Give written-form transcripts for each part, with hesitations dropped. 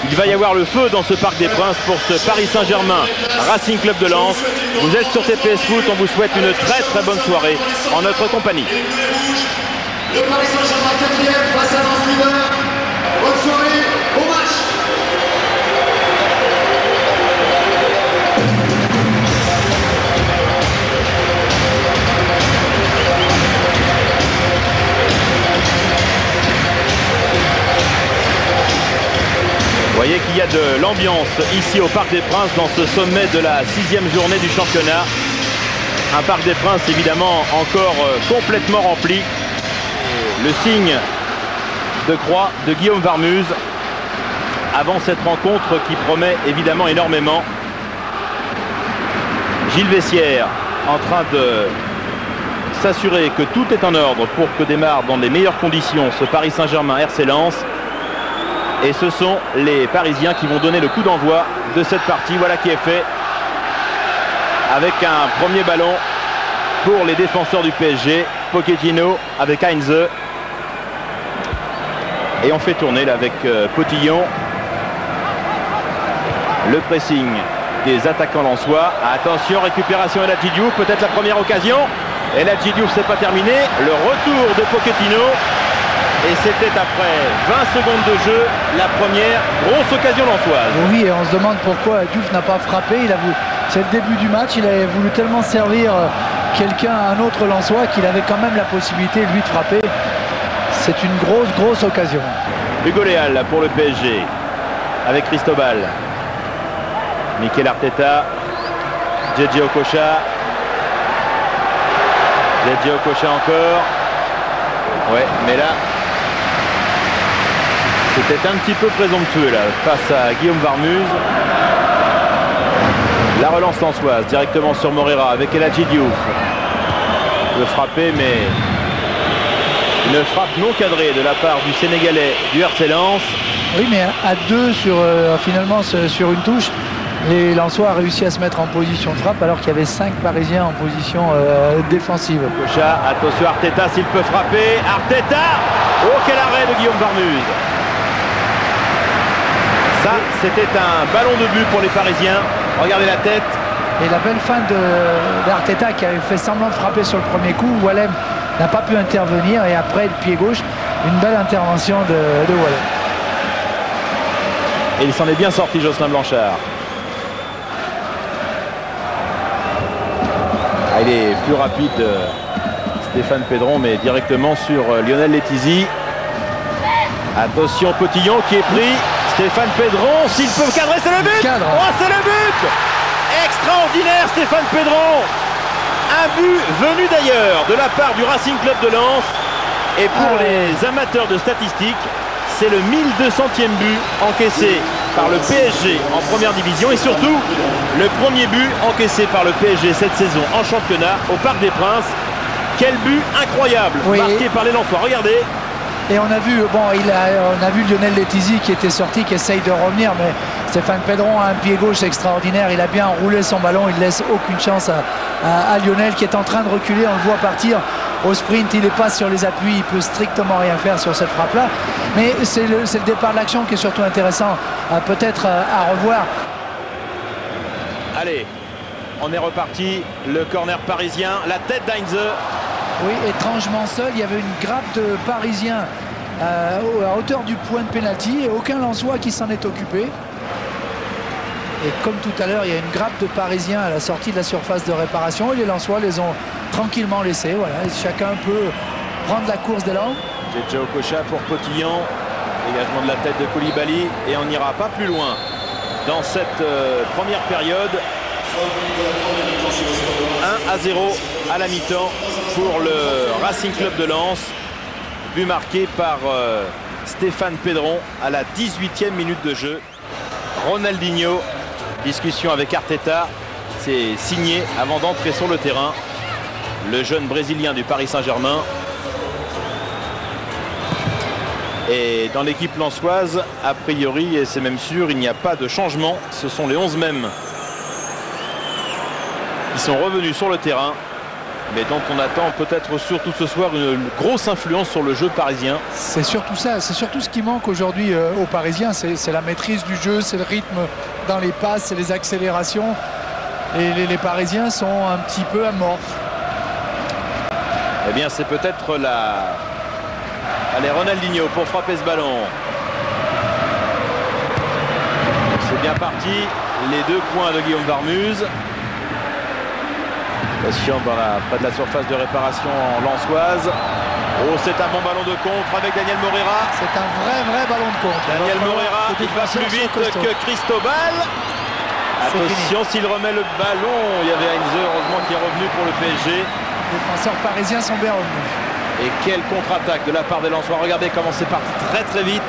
Il va y avoir le feu dans ce Parc des Princes pour ce Paris Saint-Germain Racing Club de Lens. Vous êtes sur TPS Foot, on vous souhaite une très bonne soirée en notre compagnie. Le Paris Saint-Germain 4e face à Lens leader. Bonne soirée, au match. Vous voyez qu'il y a de l'ambiance ici au Parc des Princes dans ce sommet de la 6e journée du championnat. Un Parc des Princes évidemment encore complètement rempli. Le signe de croix de Guillaume Varmuz avant cette rencontre qui promet évidemment énormément. Gilles Vessière en train de s'assurer que tout est en ordre pour que démarre dans les meilleures conditions ce Paris Saint-Germain RC Lens. Et ce sont les Parisiens qui vont donner le coup d'envoi de cette partie. Voilà qui est fait avec un premier ballon pour les défenseurs du PSG. Pochettino avec Heinze. Et on fait tourner là avec Potillon. Le pressing des attaquants lensois. Attention, récupération El Hadji Diouf, peut-être la première occasion. El Hadji Diouf, c'est pas terminé. Le retour de Pochettino. Et c'était après 20 secondes de jeu la première grosse occasion lensoise. Oui, et on se demande pourquoi Diouf n'a pas frappé. C'est le début du match, il avait voulu tellement servir quelqu'un, un autre lensois, qu'il avait quand même la possibilité lui de frapper. C'est une grosse occasion. Hugo Léal là, pour le PSG avec Cristobal. Mikel Arteta. JJ Okocha. JJ Okocha encore. Ouais, mais là c'était un petit peu présomptueux là face à Guillaume Varmuz. La relance lensoise directement sur Moreira avec El Hadji Diouf. Il veut frapper, mais une frappe non cadrée de la part du Sénégalais du RC Lens. Oui, mais à deux finalement sur une touche, les Lensois ont réussi à se mettre en position de frappe alors qu'il y avait 5 Parisiens en position défensive. Kocha, attention Arteta s'il peut frapper. Arteta. Oh, quel arrêt de Guillaume Varmuz. Ça, c'était un ballon de but pour les Parisiens. Regardez la tête. Et la belle fin d'Arteta qui avait fait semblant de frapper sur le premier coup. Wallem n'a pas pu intervenir et après le pied gauche, une belle intervention de Wallem. Et il s'en est bien sorti, Jocelyn Blanchard. Il est plus rapide, Stéphane Pedron, mais directement sur Lionel Letizy. Attention, Potillon qui est pris. Stéphane Pedron, s'il peut cadrer, c'est le but. Oh, c'est le but. Extraordinaire, Stéphane Pedron. Un but venu d'ailleurs de la part du Racing Club de Lens. Et pour les amateurs de statistiques, c'est le 1200e but encaissé par le PSG en première division et surtout le premier but encaissé par le PSG cette saison en championnat au Parc des Princes. Quel but incroyable, oui, marqué par les Lensois. Regardez. Et on a vu, on a vu Lionel Letizy qui était sorti, qui essaye de revenir, mais Stéphane Pedron a un pied gauche extraordinaire. Il a bien roulé son ballon, il ne laisse aucune chance à Lionel qui est en train de reculer. On le voit partir au sprint, il n'est pas sur les appuis, il peut strictement rien faire sur cette frappe-là. Mais c'est le départ de l'action qui est surtout intéressant, peut-être à revoir. Allez, on est reparti. Le corner parisien, la tête d'Heinze. Oui, étrangement seul, il y avait une grappe de Parisiens à hauteur du point de pénalty et aucun Lensois qui s'en est occupé. Et comme tout à l'heure, il y a une grappe de Parisiens à la sortie de la surface de réparation et les Lensois les ont tranquillement laissés. Voilà, et chacun peut prendre la course d'élan. JJ Okocha pour Potillon. Dégagement de la tête de Koulibaly et on n'ira pas plus loin dans cette première période. 1-0 à la mi-temps pour le Racing Club de Lens. But marqué par Stéphane Pedron à la 18e minute de jeu. Ronaldinho, discussion avec Arteta, c'est signé avant d'entrer sur le terrain. Le jeune Brésilien du Paris Saint-Germain. Et dans l'équipe lensoise, a priori, et c'est même sûr, il n'y a pas de changement. Ce sont les 11 mêmes qui sont revenus sur le terrain. mais dont on attend peut-être surtout ce soir une grosse influence sur le jeu parisien. C'est surtout ça, c'est surtout ce qui manque aujourd'hui aux Parisiens, c'est la maîtrise du jeu, c'est le rythme dans les passes, c'est les accélérations. Et les Parisiens sont un petit peu amorphes. Eh bien, c'est peut-être la... Allez, Ronaldinho pour frapper ce ballon. C'est bien parti. Les 2 points de Guillaume Varmuz. Patient près de la surface de réparation en lançoise. Oh, c'est un bon ballon de contre avec Daniel Moreira. C'est un vrai ballon de contre. Daniel Moreira, il va plus vite que Cristobal. Attention, s'il remet le ballon, il y avait Heinze, heureusement, qui est revenu pour le PSG. Les défenseurs parisiens sont bien revenus. Et quelle contre-attaque de la part des Lensois. Regardez comment c'est parti très vite.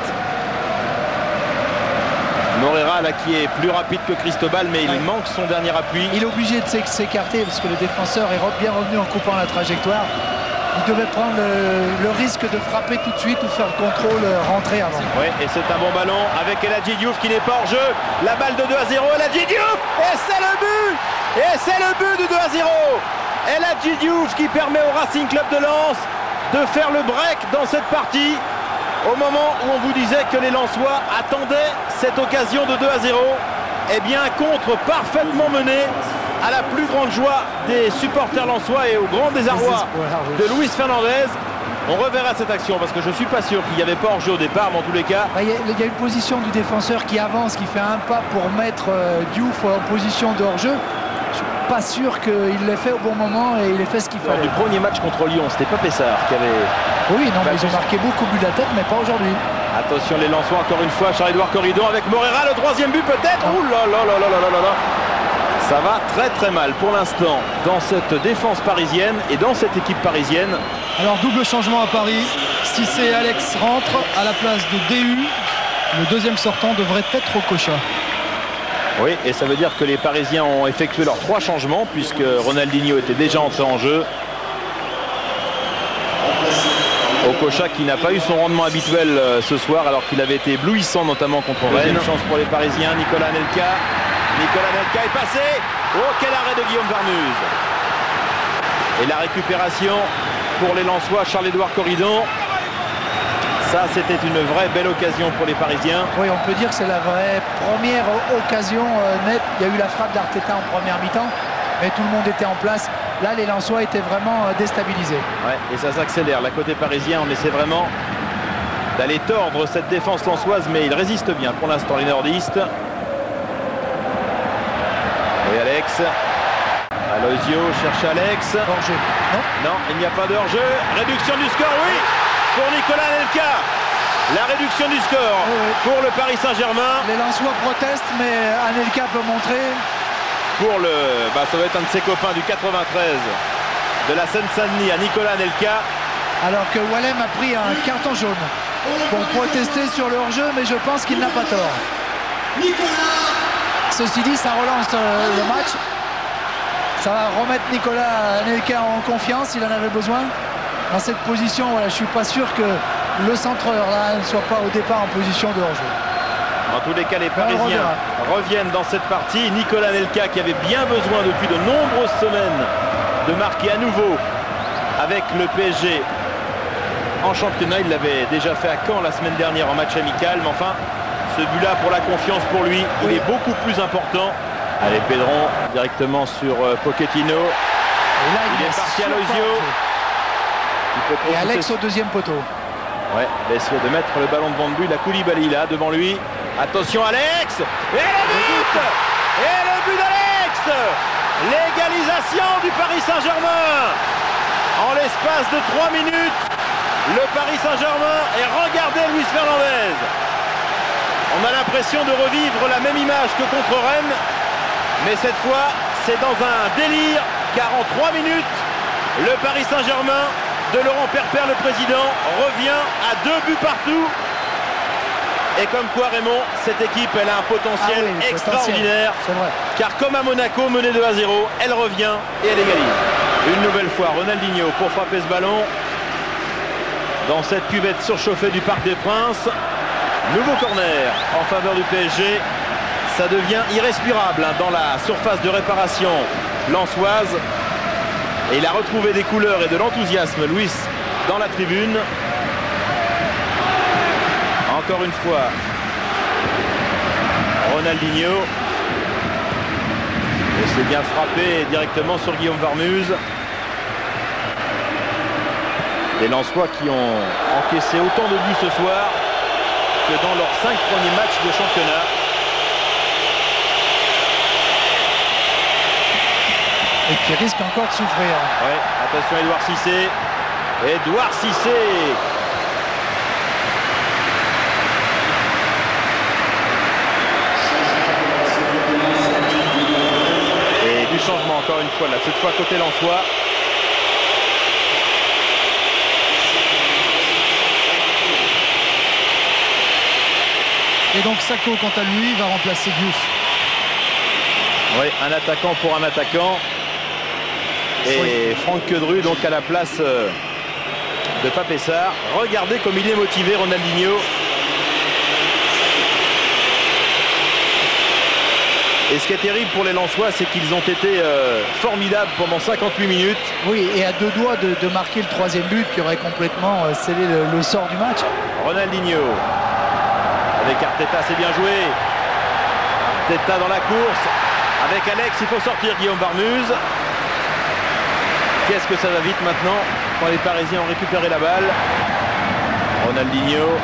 Moreira là qui est plus rapide que Cristobal, mais il manque son dernier appui. Il est obligé de s'écarter parce que le défenseur est bien revenu en coupant la trajectoire. Il devait prendre le risque de frapper tout de suite ou faire le contrôle, rentrer avant. Oui, et c'est un bon ballon avec El Hadji Diouf qui n'est pas hors jeu. La balle de 2-0, El Hadji Diouf. Et c'est le but. Et c'est le but de 2-0. El Hadji Diouf qui permet au Racing Club de Lens de faire le break dans cette partie. Au moment où on vous disait que les Lensois attendaient cette occasion de 2-0, eh bien un contre parfaitement mené à la plus grande joie des supporters lensois et au grand désarroi de Luis Fernandez. On reverra cette action parce que je ne suis pas sûr qu'il n'y avait pas hors-jeu au départ, mais en tous les cas... Il y a une position du défenseur qui avance, qui fait un pas pour mettre Diouf en position de hors-jeu. Je ne suis pas sûr qu'il l'ait fait au bon moment et il ait fait ce qu'il fallait. Du premier match contre Lyon, c'était pas Pessard qui avait... Oui, non, mais ils ont marqué beaucoup but de la tête, mais pas aujourd'hui. Attention les Lensois, encore une fois, Charles-Édouard Corridon avec Moreira, le 3e but peut-être. Ouh là là là là là là là. Ça va très mal pour l'instant dans cette défense parisienne et dans cette équipe parisienne. Alors double changement à Paris. Cissé et Alex rentrent à la place de DU. Le 2e sortant devrait être Okocha. Oui, et ça veut dire que les Parisiens ont effectué leurs 3 changements puisque Ronaldinho était déjà entré en jeu. Okocha qui n'a pas eu son rendement habituel ce soir alors qu'il avait été éblouissant notamment contre Rennes. Chance pour les Parisiens, Nicolas Anelka. Nicolas Anelka est passé. Oh, quel arrêt de Guillaume Varmuz. Et la récupération pour les Lensois, Charles-Édouard Corridon. Ça, c'était une vraie belle occasion pour les Parisiens. Oui, on peut dire que c'est la vraie première occasion nette. Il y a eu la frappe d'Arteta en première mi-temps, mais tout le monde était en place. Là, les Lensois étaient vraiment déstabilisés. Ouais, et ça s'accélère. La côté parisien, on essaie vraiment d'aller tordre cette défense lensoise, mais il résiste bien pour l'instant, les nordistes. Et Alex. Aloisio cherche Alex. Hors-jeu. Non, il n'y a pas de hors-jeu. Réduction du score, oui, pour Nicolas Anelka. La réduction du score pour le Paris Saint-Germain. Les Lensois protestent, mais Anelka peut montrer. Pour ça va être un de ses copains du 93 de la Seine-Saint-Denis à Nicolas Anelka. Alors que Wallem a pris un carton jaune pour protester sur le hors-jeu, mais je pense qu'il n'a pas tort. Ceci dit, ça relance le match. Ça va remettre Nicolas Anelka en confiance, il en avait besoin. Dans cette position, voilà, je ne suis pas sûr que le centreur là ne soit pas au départ en position de hors-jeu. En tous les cas, les Parisiens reviennent dans cette partie. Nicolas Anelka qui avait bien besoin depuis de nombreuses semaines de marquer à nouveau avec le PSG en championnat. Il l'avait déjà fait à Caen la semaine dernière en match amical. Mais enfin, ce but-là pour la confiance pour lui, il est beaucoup plus important. Allez, Pedron directement sur Pochettino. Et là, il est parti à Aloisio. Et Alex au 2e poteau. Ouais, il va essayer de mettre le ballon devant le but. La Koulibaly là devant lui. Attention Alex. Et le but. Et le but d'Alex. L'égalisation du Paris Saint-Germain. En l'espace de 3 minutes, le Paris Saint-Germain. Et regardez Luis Fernandez. On a l'impression de revivre la même image que contre Rennes. Mais cette fois, c'est dans un délire. Car en 3 minutes, le Paris Saint-Germain de Laurent Perpère, le président, revient à 2 buts partout. Et comme quoi, Raymond, cette équipe, elle a un potentiel extraordinaire. Car comme à Monaco, menée 2-0, elle revient et elle égalise. Une nouvelle fois, Ronaldinho pour frapper ce ballon. Dans cette cuvette surchauffée du Parc des Princes. Nouveau corner en faveur du PSG. Ça devient irrespirable dans la surface de réparation lensoise. Et il a retrouvé des couleurs et de l'enthousiasme, Luis, dans la tribune. Encore une fois, Ronaldinho. Et c'est bien frappé directement sur Guillaume Varmuse. Les Lensois qui ont encaissé autant de buts ce soir que dans leurs 5 premiers matchs de championnat. Et qui risque encore de souffrir. Ouais, attention Édouard Cissé. Édouard Cissé. Et du changement encore une fois là, cette fois côté Lensois. Et donc Sako, quant à lui, va remplacer Diouf. Oui, un attaquant pour un attaquant. Et Franck Quedru donc à la place de Pape Sarr. Regardez comme il est motivé, Ronaldinho. Et ce qui est terrible pour les Lensois, c'est qu'ils ont été formidables pendant 58 minutes. Oui, et à 2 doigts de marquer le 3e but qui aurait complètement scellé le sort du match. Ronaldinho. Avec Arteta, c'est bien joué. Arteta dans la course. Avec Alex, il faut sortir Guillaume Varmuse. Qu'est-ce que ça va vite maintenant quand les Parisiens ont récupéré la balle. Ronaldinho.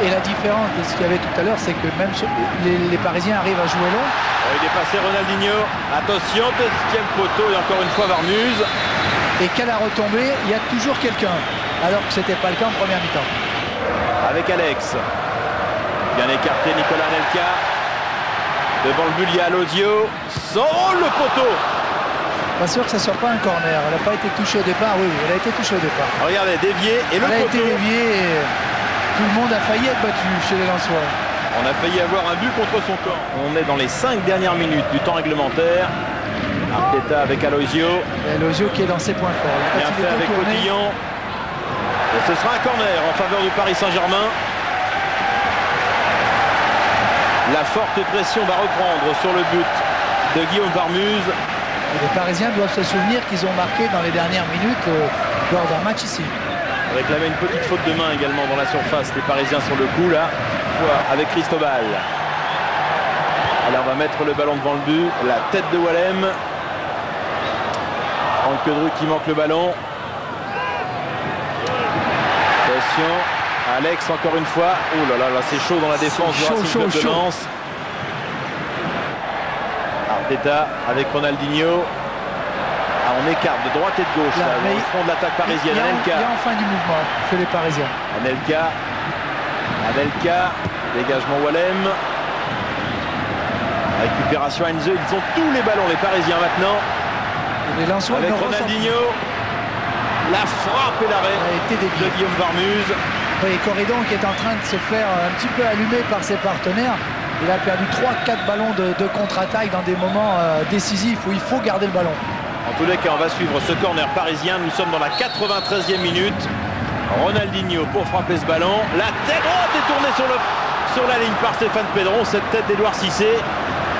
Et la différence de ce qu'il y avait tout à l'heure, c'est que même les Parisiens arrivent à jouer long. Oh, il est passé Ronaldinho. Attention, 2e poteau et encore une fois Varmuse. Et qu'à la retombée, il y a toujours quelqu'un. Alors que ce n'était pas le cas en première mi-temps. Avec Alex. Bien écarté Nicolas Anelka. Devant le but, il y a Alozio. Oh, le poteau. Pas sûr que ce ne soit pas un corner. Elle n'a pas été touchée au départ. Oui, elle a été touchée au départ. Regardez, dévié et le poteau. Elle a été déviée et tout le monde a failli être battu chez les Lensois. On a failli avoir un but contre son camp. On est dans les 5 dernières minutes du temps réglementaire. Arteta avec Alozio. Et Alozio qui est dans ses points forts. Bien fait avec Cotillon. Et ce sera un corner en faveur du Paris Saint-Germain. La forte pression va reprendre sur le but de Guillaume Varmuse. Et les Parisiens doivent se souvenir qu'ils ont marqué dans les dernières minutes lors d'un match ici. Réclamer une petite faute de main également dans la surface. Les Parisiens sur le coup là. Avec Cristobal. Alors on va mettre le ballon devant le but. La tête de Wallem. Franck Quedru qui manque le ballon. Attention. Alex encore une fois. Oh là là, là c'est chaud dans la défense du Racing Club de Lens. Arteta avec Ronaldinho. Ah, on écarte de droite et de gauche là, au front de l'attaque parisienne. Il y a enfin du mouvement chez les Parisiens. Anelka. Dégagement Wallem. Récupération Heinze. Ils ont tous les ballons, les Parisiens maintenant. Les Lensois avec Ronaldinho. La frappe et l'arrêt de Guillaume Varmuse. Et Corridon qui est en train de se faire un petit peu allumer par ses partenaires. Il a perdu 3-4 ballons de contre-attaque dans des moments décisifs où il faut garder le ballon. En tous les cas, on va suivre ce corner parisien. Nous sommes dans la 93e minute. Ronaldinho pour frapper ce ballon. La tête droite est tournée sur la ligne par Stéphane Pedron. Cette tête d'Édouard Cissé.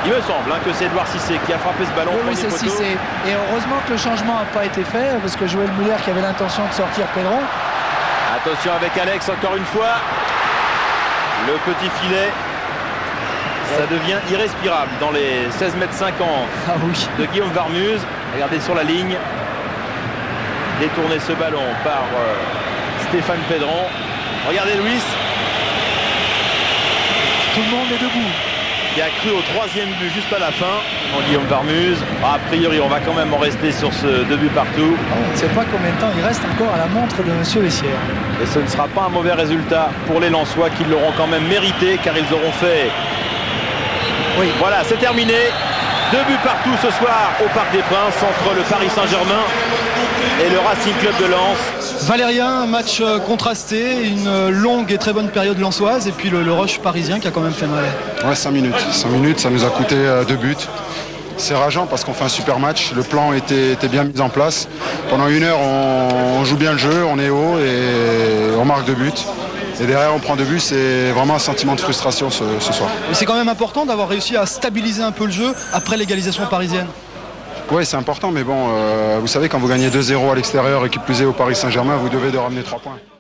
Il me semble que c'est Édouard Cissé qui a frappé ce ballon. Oui, c'est Cissé. Et heureusement que le changement n'a pas été fait parce que Joël Muller qui avait l'intention de sortir Pedron. Attention avec Alex encore une fois. Le petit filet. Ça devient irrespirable dans les 16,50 m de Guillaume Varmuse. Regardez sur la ligne. Détourner ce ballon par Stéphane Pedron. Regardez Luis. Tout le monde est debout. Qui a cru au 3e but juste à la fin. En Guillaume Varmuse. A priori, on va quand même en rester sur ce 2 buts partout. On ne sait pas combien de temps il reste encore à la montre de M. Vessière. Et ce ne sera pas un mauvais résultat pour les Lensois qui l'auront quand même mérité car ils auront fait... Oui, voilà, c'est terminé. 2 buts partout ce soir au Parc des Princes entre le Paris Saint-Germain et le Racing Club de Lens. Valérien, un match contrasté, une longue et très bonne période lensoise et puis le rush parisien qui a quand même fait mal. Ouais, 5 minutes. 5 minutes, ça nous a coûté 2 buts. C'est rageant parce qu'on fait un super match. Le plan était bien mis en place. Pendant 1 heure, on joue bien le jeu, on est haut et on marque 2 buts. Et derrière, on prend 2 buts, c'est vraiment un sentiment de frustration ce soir. Mais c'est quand même important d'avoir réussi à stabiliser un peu le jeu après l'égalisation parisienne. Oui, c'est important, mais bon, vous savez, quand vous gagnez 2-0 à l'extérieur et qui plus est au Paris Saint-Germain, vous devez de ramener 3 points.